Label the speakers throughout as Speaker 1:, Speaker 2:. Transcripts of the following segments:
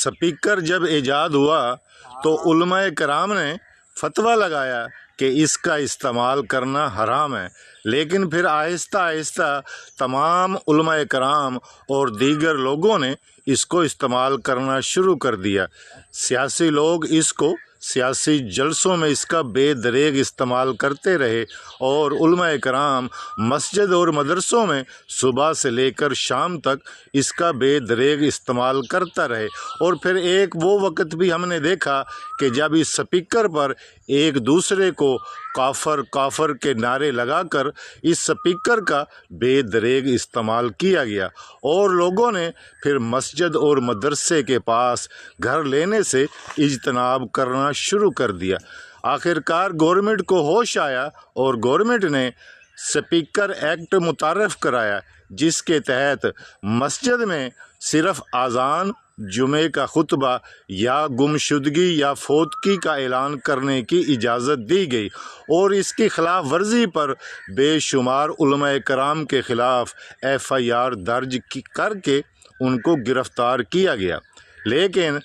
Speaker 1: Speaker جب ایجاد ہوا تو علماء کرام نے فتویٰ لگایا کہ اس کا استعمال کرنا حرام ہے، لیکن پھر آہستہ آہستہ تمام علماء کرام اور دیگر لوگوں نے اس کو استعمال کرنا شروع کر دیا۔ سیاسی لوگ اس کو سیاسی جلسوں میں اس کا بے دریغ استعمال کرتے رہے اور علماء کرام مسجد اور مدرسوں میں صبح سے لے کر شام تک اس کا بے دریغ استعمال کرتا رہے۔ اور پھر ایک وہ وقت بھی ہم نے دیکھا کہ جب اس سپیکر پر ایک دوسرے کو کافر کافر کے نعرے لگا کر اس سپیکر کا بے دریغ استعمال کیا گیا اور لوگوں نے پھر مسجد اور مدرسے کے پاس گھر لینے سے اجتناب کرنا شروع کر دیا۔ آخرکار گورنمنٹ کو ہوش آیا اور گورنمنٹ نے سپیکر ایکٹ متعارف کرایا، جس کے تحت مسجد میں صرف اذان، جمعے کا خطبہ یا گمشدگی یا فوتگی کا اعلان کرنے کی اجازت دی گئی، اور اس کی خلاف ورزی پر بے شمار علماء کرام کے خلاف FIR درج کر کے ان کو گرفتار کیا گیا۔ لیکن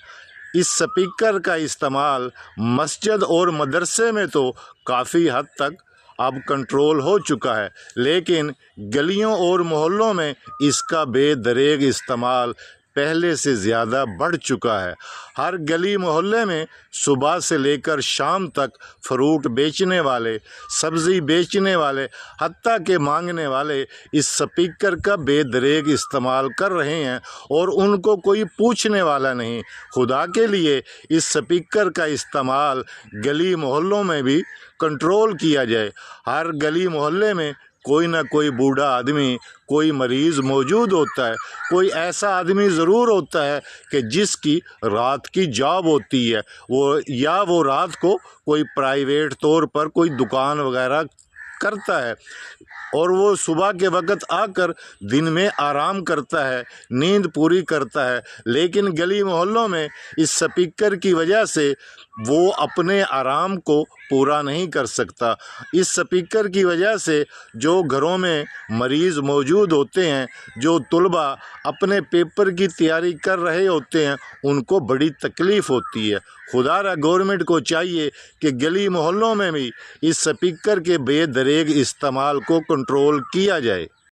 Speaker 1: اس سپیکر کا استعمال مسجد اور مدرسے میں تو کافی حد تک اب کنٹرول ہو چکا ہے، لیکن گلیوں اور محلوں میں اس کا بے دریغ استعمال پہلے سے زیادہ بڑھ چکا ہے۔ ہر گلی محلے میں صبح سے لے کر شام تک فروٹ بیچنے والے، سبزی بیچنے والے، حتیٰ کہ مانگنے والے اس سپیکر کا بے دریغ استعمال کر رہے ہیں اور ان کو کوئی پوچھنے والا نہیں۔ خدا کے لیے اس سپیکر کا استعمال گلی محلوں میں بھی کنٹرول کیا جائے۔ ہر گلی محلے میں کوئی نہ کوئی بوڑھا آدمی، کوئی مریض موجود ہوتا ہے، کوئی ایسا آدمی ضرور ہوتا ہے کہ جس کی رات کی جاب ہوتی ہے، وہ رات کو کوئی پرائیویٹ طور پر کوئی دکان وغیرہ کرتا ہے اور وہ صبح کے وقت آ کر دن میں آرام کرتا ہے، نیند پوری کرتا ہے، لیکن گلی محلوں میں اس سپیکر کی وجہ سے وہ اپنے آرام کو پورا نہیں کر سکتا۔ اس سپیکر کی وجہ سے جو گھروں میں مریض موجود ہوتے ہیں، جو طلباء اپنے پیپر کی تیاری کر رہے ہوتے ہیں، ان کو بڑی تکلیف ہوتی ہے۔ خدا را گورنمنٹ کو چاہیے کہ گلی محلوں میں بھی اس سپیکر کے بے دریغ استعمال کو کنٹرول کیا جائے۔